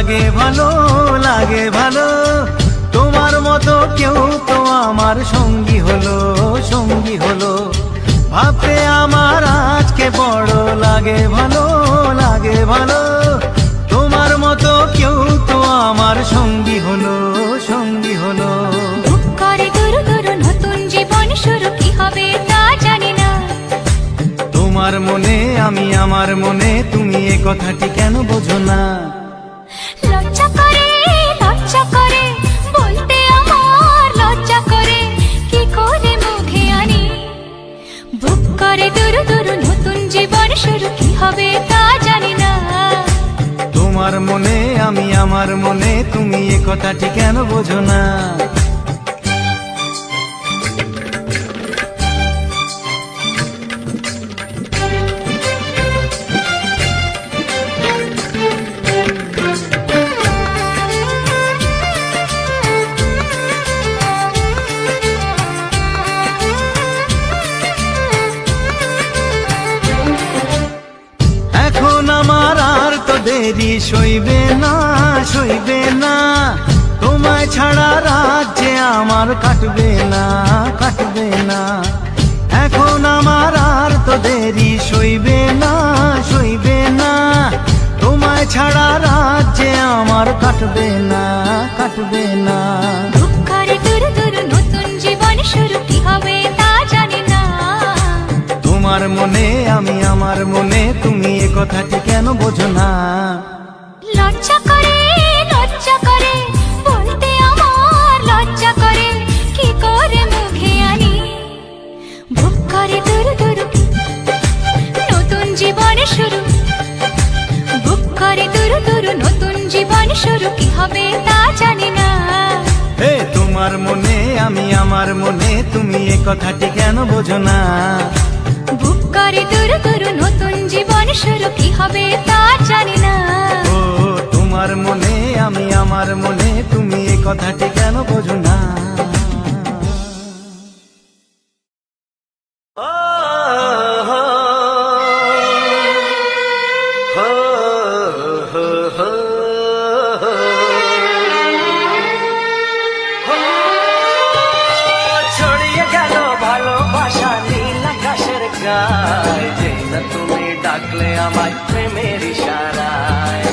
লাগে ভালো, লাগে ভালো। তোমার মতো কেউ তো আমার সঙ্গী হলো, সঙ্গী হলো। ভাবতে আমার আজকে বড় লাগে ভালো, লাগে ভালো। তোমার মতো কেউ তো আমার সঙ্গী হলো, সঙ্গী হলো। বুক করে দুরু দুরু নতুন জীবন শুরু, কি হবে তা জানি না। তোমার মনে আমি, আমার মনে তুমি, এ কথাটি কেন বোঝো না? লজ্জা করে বলতে আমার লজ্জা করে, কি করে মুখে আনি। বুক করে দুরু দুরু নতুন জীবন শুরু, কি হবে তা জানি না। তোমার মনে আমি, আমার মনে তুমি, এ কথাটি কেন বোঝো না? এখন আমার আর তো দেরি সইবে না, সইবে না। তোমায় ছাড়া রাজ্যে আমার কাটবে না, কাটবে না। এখন আমার আর তো দেরি সইবে না, সইবে না। তোমায় ছাড়া রাজ্যে আমার কাটবে না, কাটবে না। বুক করে দুরু দুরু নতুন জীবন শুরু, কি হবে তা জানি না। তোমার মনে আমি, আমার মনে তুমি, এ কথাটি কেন বোঝো না? লজ্জা করে বলতে আমার লজ্জা করে, কি করে মুখে আনি। বুক করে দুরু দুরু নতুন জীবন শুরু, বুক করে দুরু দুরু নতুন জীবন শুরু, কি হবে তা জানি না। হে তোমার মনে আমি, আমার মনে তুমি, এ কথাটি কেন বোঝো না? বুক করে দুরু দুরু নতুন জীবন শুরু, কি হবে তা জানি না। ও তোমার মনে আমি, আমার মনে তুমি, এ কথাটি কেন বোঝো না? ছড়িয়ে গেল ভালোবাসা নীল আকাশের গায়ে, যে না তুমি ডাকলে আমায় প্রেমের ইশারায়।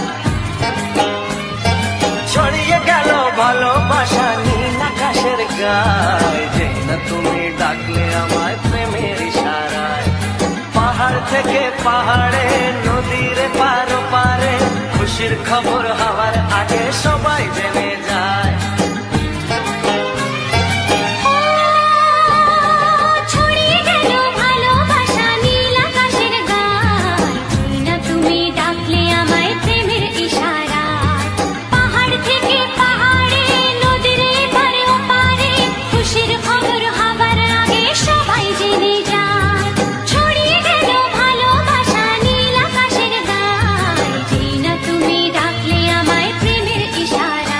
ছড়িয়ে গেল ভালোবাসা নীল আকাশের গায়ে, যে না তুমি ডাকলে আমায় প্রেমের ইশারায়। পাহাড় থেকে পাহাড়ে, নদীর পারো পারে, খুশির খবর হওয়ার আগে সবাই জেনে যায়। ছড়িয়ে গেল ভালোবাসা নীল আকাশের গায়ে, যে না তুমি ডাকলে আমায় প্রেমের ইশারায়। পাহাড় থেকে পাহাড়ে, নদীর এপারে ওপারে, খুশির খবর হবার আগে সবাই জেনে যায়। ছড়িয়ে গেল ভালোবাসা নীল আকাশের গায়ে, যে না তুমি ডাকলে আমায় প্রেমের ইশারায়।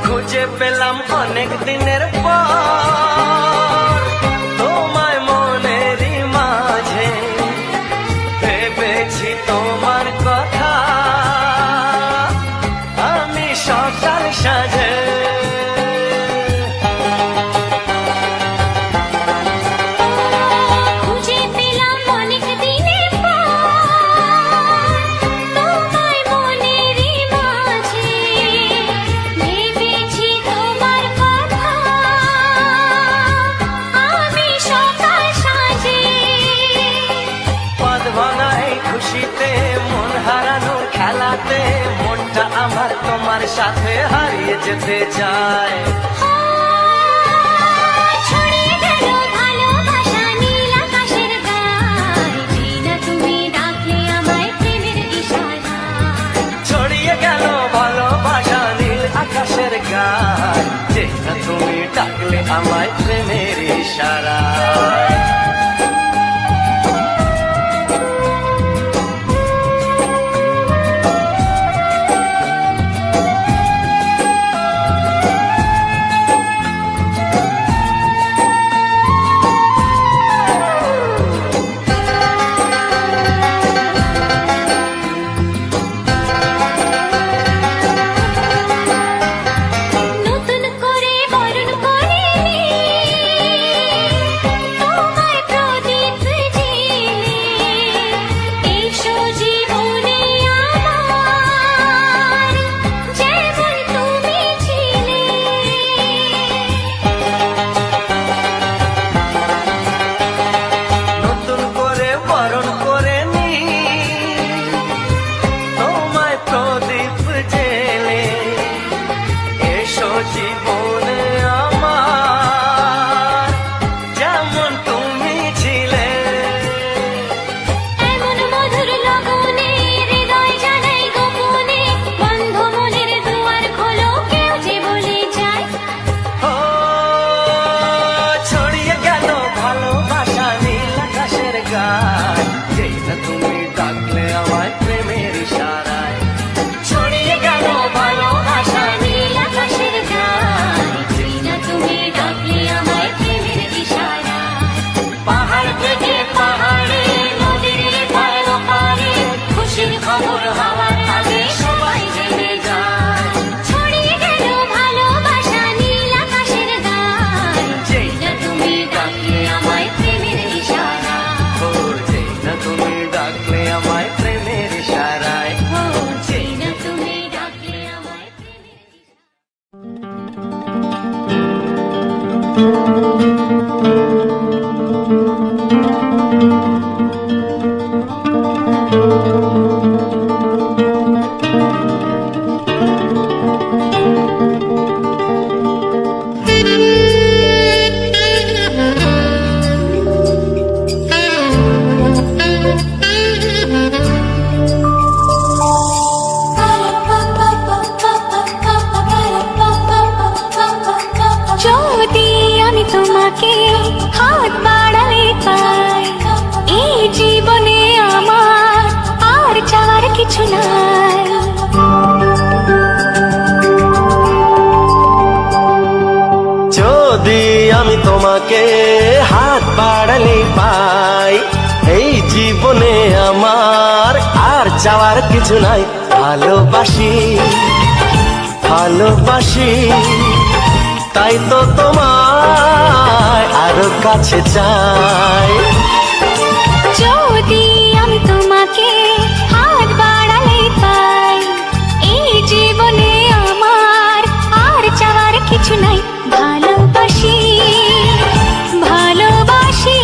খুঁজে পেলাম অনেক দিনের পর তোমায় মনেরই মাঝে, ভেবেছি তোমার কথা আমি সকাল সাজে। খুঁজে পেলাম অনেক দিনের পর তোমায় মনেরই মাঝে, ভেবেছি তোমার কথা আমি সকাল সাজে। পদ ভাঙা এই খুশিতে, মন হারানোর খেলাতে, মনটা আমার তোমার সাথে হারিয়ে যেতে চায়। ছড়িয়ে গেল ভালোবাসা নীল আকাশের গায়ে, যে না তুমি ডাকলে আমায় প্রেমের ইশারায়। ছড়িয়ে গেল ভালোবাসা নীল আকাশের গায়ে, যে না তুমি ডাকলে আমায় প্রেমের ইশারায়। নতুন করে বরণ করে তোমায় প্রদীপ জেলে এসো জীবনে আমার যেমন তুমি ছিলে। নতুন করে বরণ করে নি তোমায় প্রদীপ জেলে এসো জীবনে আমার যেমন তুমি ছিলে। এমন মধুর লগনে হৃদয় জানাই গোপনে বন্ধ মনের দুয়ার খোলো কেউ যে বলে যায়। ও ছড়িয়ে গেল ভালোবাসা নীল আকাশের গায় যেই না তুমি ডাকলে আমায় প্রেমের ইশারায়। ছড়িয়ে গেল ভালোবাসা নীল আকাশের গায় যেই না তুমি ডাকলে আমায় প্রেমের ইশারায়। পাহাড় থেকে পাহাড়ে নদীর পার পারে খুশির খবর হওয়ার আগে সবাই জেনে যায়। ছড়িয়ে গেল ভালোবাসা নীল আকাশের গায় যেই না তুমি ডাকলে আমায় প্রেমের ইশারায়। ও যেই না তুমি ডাকলে আমায় প্রেমের ইশারায়। ও যেই না তুমি ডাকলে আমায় প্রেমের ইশারায়। যদি আমি তোমাকে হাত বাড়ালে পাই এই জীবনে আমার আর চাওয়ার কিছু নাই। যদি আমি তোমাকে হাত বাড়ালে পাই এই জীবনে আমার আর চাওয়ার কিছু নাই। ভালোবাসি ভালোবাসি তাই তো তোমায় আরো কাছে চাই। যদি আমি তোমাকে হাত বাড়ালে পাই এই জীবনে আমার আর চাওয়ার কিছু নাই। ভালোবাসি ভালোবাসি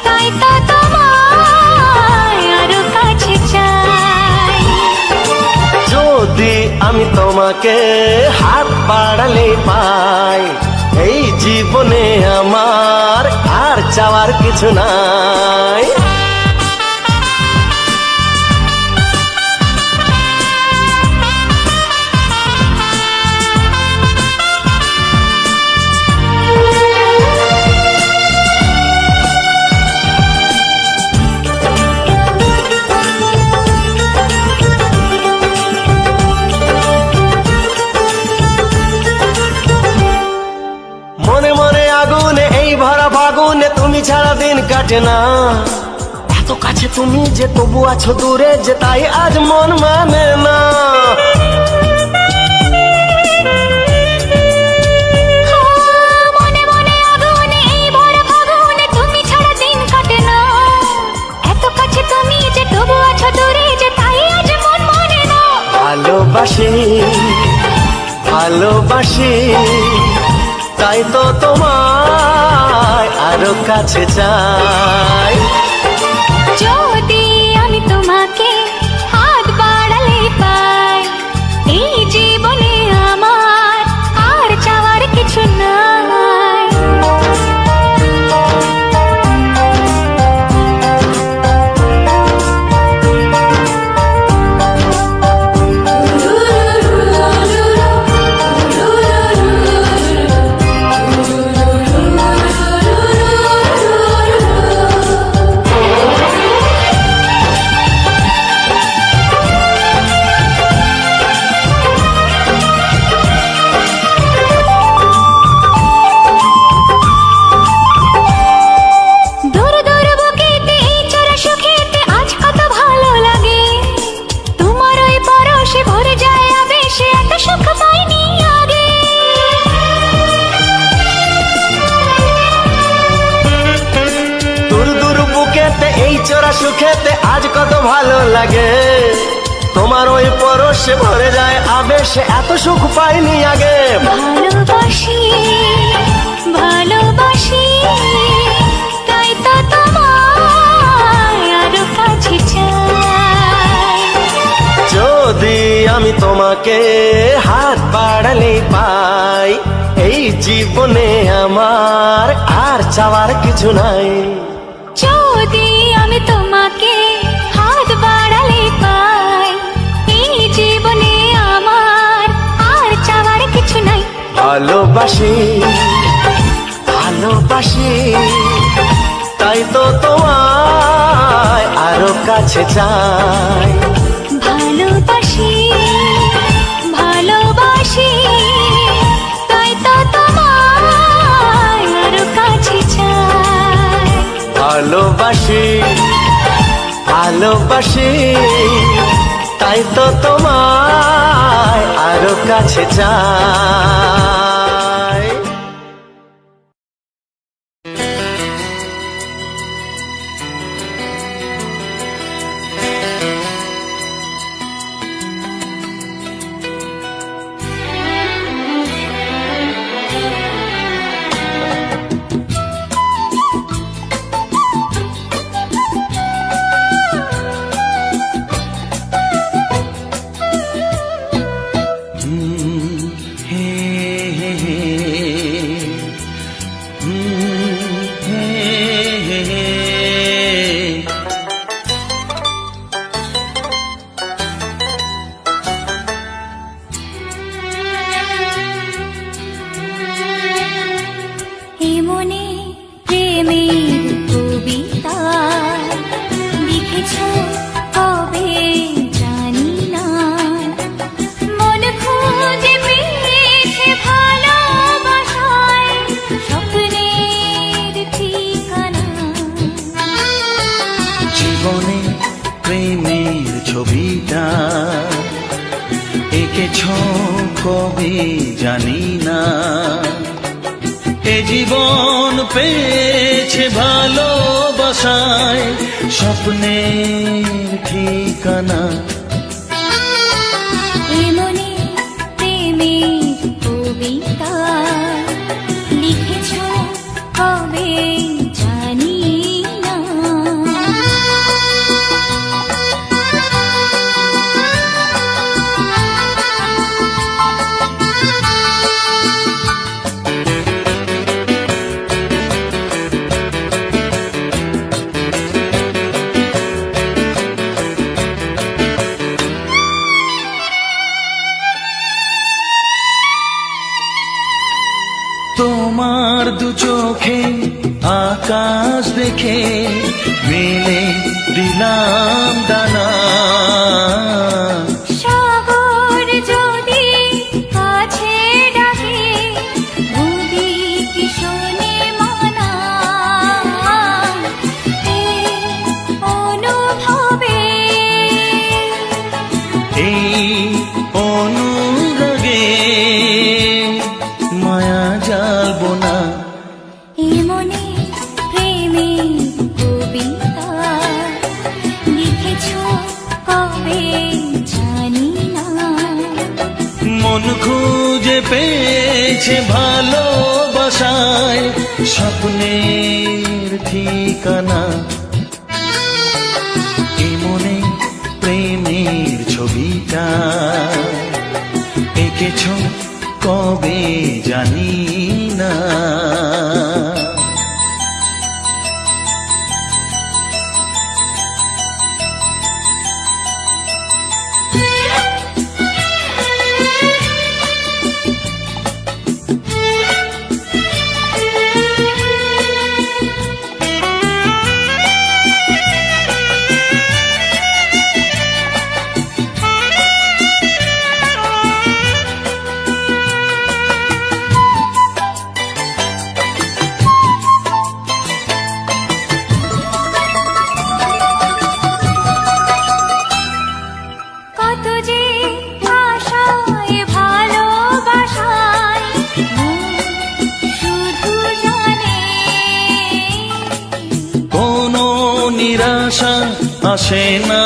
তাই তো তোমায় আরো কাছে চাই। যদি আমি তোমাকে হাত বাড়ালে পাই এই জীবনে আমার আর চাওয়ার কিছু নাই। মনে মনে আগুনে এই ভরা ফাগুনে তুমি ছাড়া দিন কাটে না। এত কাছে তুমি যে তবু আছো দূরে যে তাই আজ মন মানে না। মনে মনে আগুনে এই ভরা ফাগুনে তুমি ছাড়া দিন কাটে না। এত কাছে তুমি যে তবু আছো দূরে যে তাই আজ মন মানে না। ভালোবাসি ভালোবাসি তাই তো তোমায় আরো কাছে চাই। যদি আমি তোমাকে হাত বাড়ালে পাই এই জীবনে আমার আর চাওয়ার কিছু নাই। সুখেতে আজ কত ভালো লাগে, তোমার ওই পরশে ভরে যায় আবেশে, এত সুখ পাইনি আগে। ভালোবাসি ভালোবাসি তাই তো তোমায় আরো কাছে চাই। যদি আমি তোমাকে হাত বাড়ালে পাই, এই জীবনে আমার আর চাওয়ার কিছু নাই। যদি আমি তোমাকে হাত বাড়ালে পাই, এই জীবনে আমার আর চাওয়ার কিছু নাই। ভালোবাসি ভালোবাসি তাই তো তোমায় আরো কাছে চাই। ভালোবাসি ভালোবাসি তাই তো তোমায় আরো কাছে চাই। ভালোবাসি ভালোবাসি তাই তো তোমায় আরো কাছে চাই। এমনে প্রেমের কবিতা লিখেছ কবে জানি না, মন খুঁজে পেয়েছে ভালোবাসায় স্বপ্নের ঠিকানা। জীবনে প্রেমের ছবিটা এঁকেছ কবে জানি না, এ জীবন পেয়েছে ভালোবাসায় স্বপ্নের ঠিকানা। এমনে প্রেমের কবিতা লিখেছ কবে জানি না। তোমার দু চোখে আকাশ দেখে মেলে দিলাম ডানা, সাগর যদি কাছে ডাকে বুঝি কি শোনে মানা। এই অনুভবে এই অনুরাগে মায়া জ্বালবো না। এমনে প্রেমের কবিতা লিখেছ কবে জানি না, মন খুঁজে পেয়েছে ভালোবাসায় স্বপ্নের ঠিকানা। এমনে প্রেমের ছবিটা এঁকেছ কবে জানি না। আসে না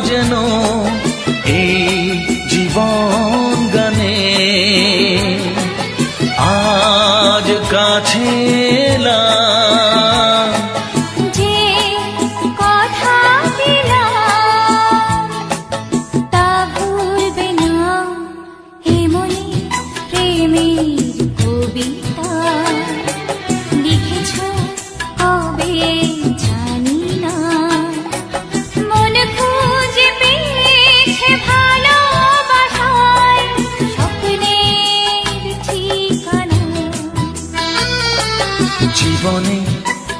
যেন এই জীবন গানে। আজ কাছে এলাম, যে কথা দিলাম তা ভুলবে না, এমনি প্রেমের কবিতা লিখেছ কবে জানি না। মন খুঁজে পেয়েছে ভালোবাসায় স্বপ্নের ঠিকানা। জীবনে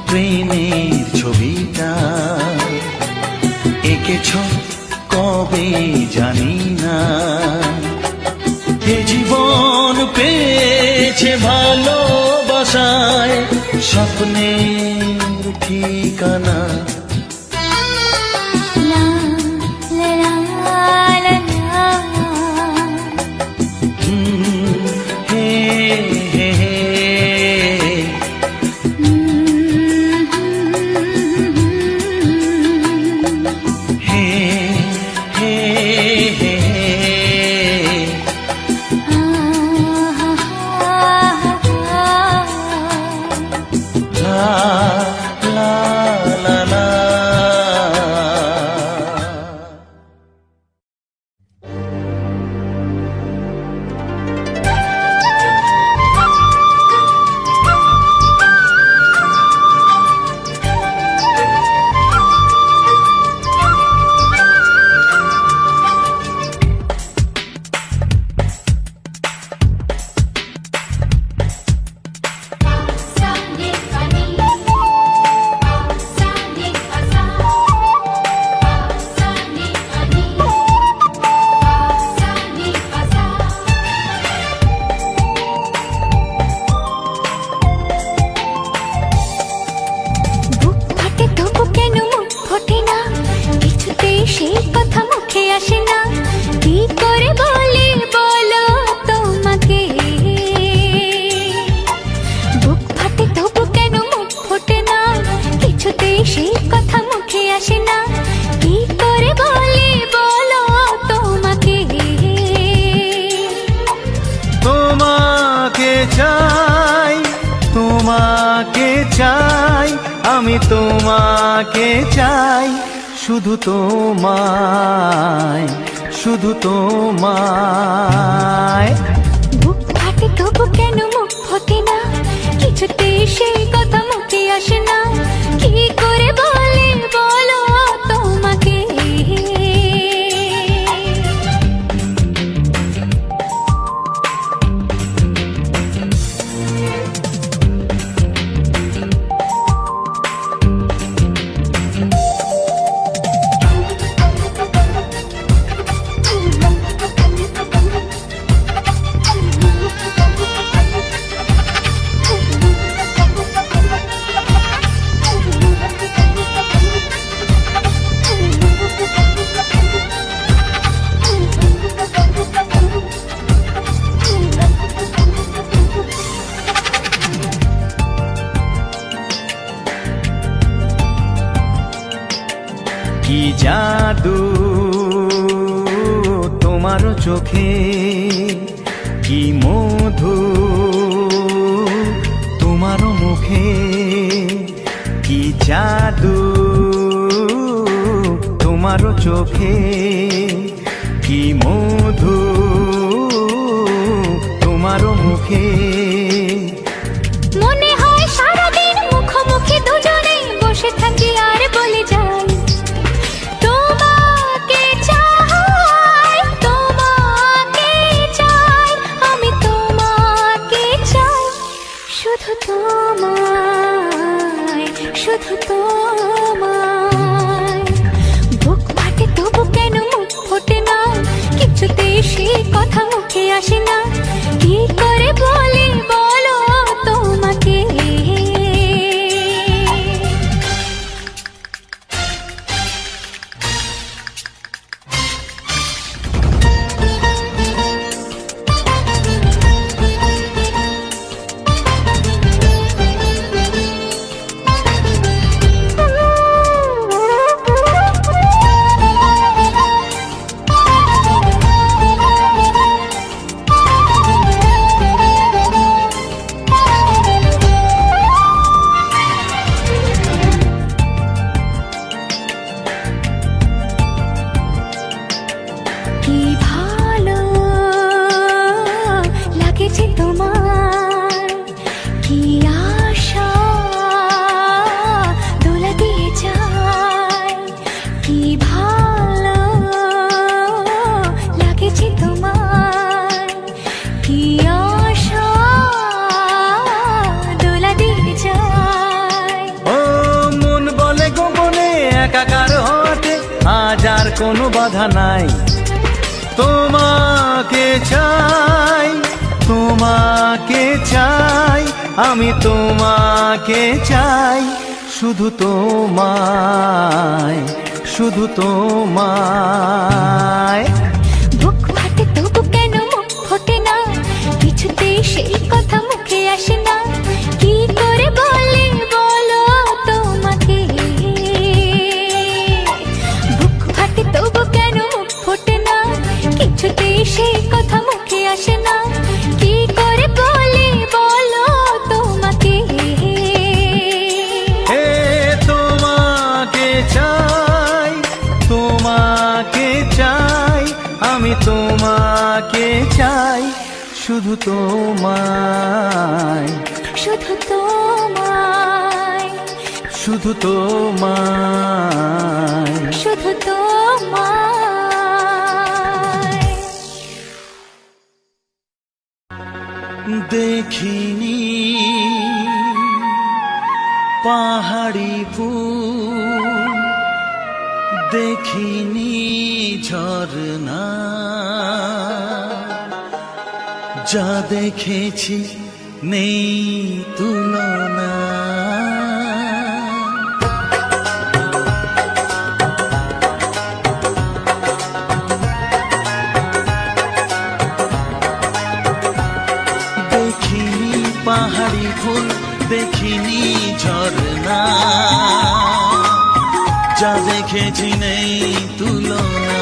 প্রেমের ছবিটা এঁকেছ কবে জানি না। এ জীবন পেয়েছে ভালোবাসায় স্বপ্নের ঠিকানা। লা লা লা লা হে হে হে হে হে হে লা লা লা লা। বুক ফাটে তবু কেন মুখ ফোটে না, কিছুতে সেই কথা মুখে আসে না। কি করে বলি বলো তোমাকে। বুক ফাটে তবু কেন মুখ ফোটে না, কিছুতে সেই কথা মুখে আসে না। কি করে বলি বলো তোমাকে। তোমাকে চাই, তোমাকে চাই, আমি তোমাকে চাই, শুধু তোমায়, শুধু তোমায়। বুক ফাটে তবু কেন মুখ ফোটে না, কিছুতে সেই কথা মুখে আসে না। কি করে বলি বলো তোমাকে। কি জাদু তোমার চোখে, কি মধু তোমার মুখে। কি জাদু তোমার চোখে, কি মধু তোমার মুখে। মনে হয় সারাদিন মুখোমুখি দুজনে বসে থাকি আর বলে যাই তোমাকে চাই, তোমাকে চাই, আমি তোমাকে চাই, শুধু তোমায়, শুধু তোমায়। বুক ফাটে তবু কেন মুখ ফোটে না, কিছুতে সেই কথা মুখে আসে না। কি করে বলি আজ আর কোনো বাধা নাই। তোমাকে চাই, তোমাকে চাই, আমি তোমাকে চাই, শুধু তোমায়, শুধু তোমায়। বুক ফাটে তবু কেন মুখ ফোটে না, কিছুতেই সেই কথা মুখে আসে না, কি করে বলে বলো তোমাকে। বুক ফাটে তবু কেন মুখ ফোটে না, কিছুতেই সেই কথা মুখে আসে না, কি করে বলে বলো তোমাকে। হে তোমাকে চাই, তোমাকে চাই, আমি তোমাকে চাই, শুধু তোমায়, শুধু তোমায়, শুধু তোমায়। শুধু তোমায়। দেখিনি পাহাড়ি ফুল, দেখিনি ঝরনা, যা দেখেছি নেই তুলনা। দেখিনি পাহাড়ি ফুল, দেখিনি ঝরনা, যা দেখেছি নেই তুলনা।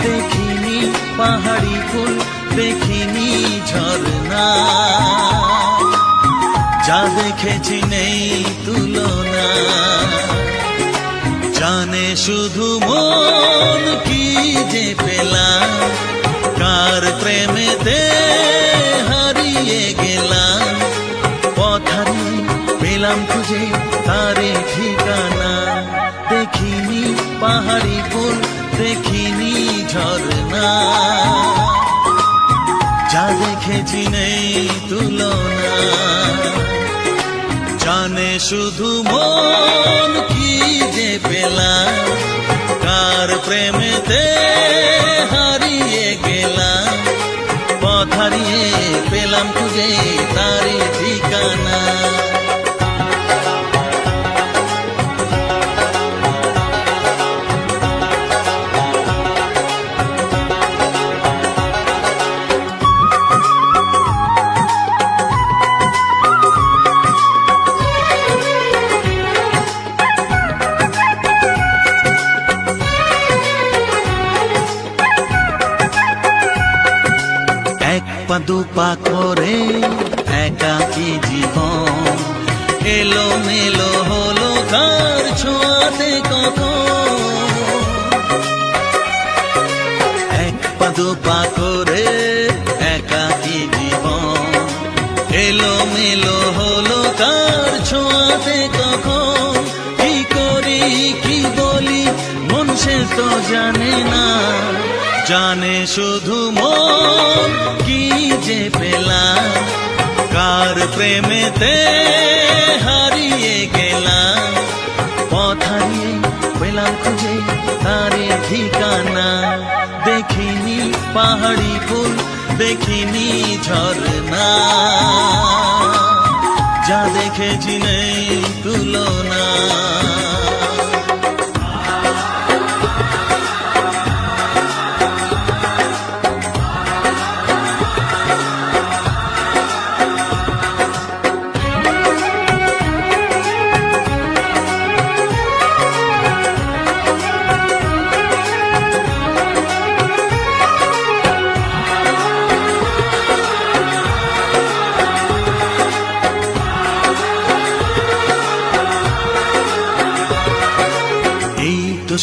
দেখিনি পাহাড়ি ফুল, দেখিনি ঝরনা, যা দেখেছি নেই তুলনা। জানে শুধু মন কি যে পেলাম, কার প্রেমেতে হারিয়ে গেলাম। পথারে পেলাম খুঁজে তারে ঠিকানা, দেখিনি পাহাড়ি ফুল, দেখিনি ঝরনা, যা দেখেছি নেই তুলনা। জানে শুধু মন কি যে পেলাম, কার প্রেমেতে হারিয়ে গেলাম। পথ হারিয়ে পেলাম খুঁজে তারে ঠিকানা। পা দুপা করে একাকী জীবন, এলো মেলো হলো কার ছোঁয়াতে কখন। এক পা দুপা করে একাকী জীবন, এলো মেলো হলো কার ছোঁয়াতে কখন। কি করি কি বলি মন সে তো জানে না, জানে শুধু মন কি যে পেলাম, কার প্রেমেতে হারিয়ে গেলাম। পথ হারিয়ে পেলাম খুঁজে তারে ঠিকানা, দেখিনি পাহাড়ি ফুল, দেখিনি ঝরনা, যা দেখেছি নেই তুলনা।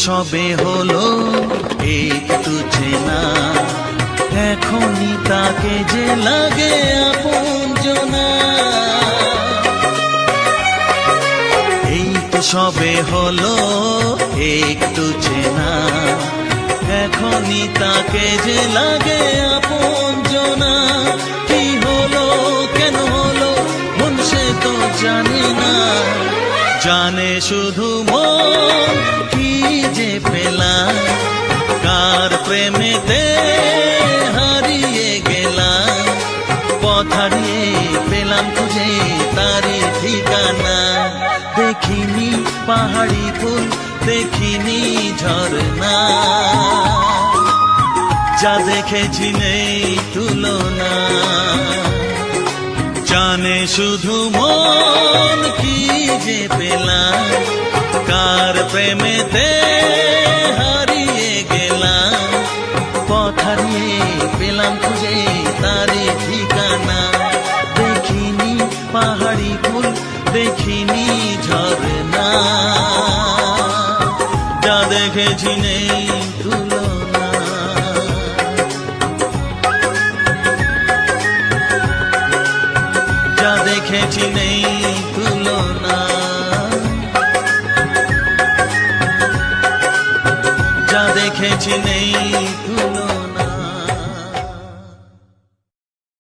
সবে হলো একটু চেনা, এখনই তাকে যে লাগে আপনজনা। এই তো সবে হলো একটু চেনা, এখনই তাকে যে লাগে আপনজনা। কি হলো কেন হলো মন সে তো জানে না, জানে শুধু মন কি পাহাড়ি ফুল দেখিনি ঝরনা, যা দেখেছি নেই তুলনা। জানে শুধু মন কি যে পেলাম, কার প্রেমেতে হারিয়ে গেলাম। পথ হারিয়ে পেলাম খুঁজে তারে ঠিকানা, দেখিনি পাহাড়ি ফুল দেখিনি ঝরনা, যা দেখেছি নেই তুলনা। যা দেখেছি নেই তুলনা, যা দেখেছি নেই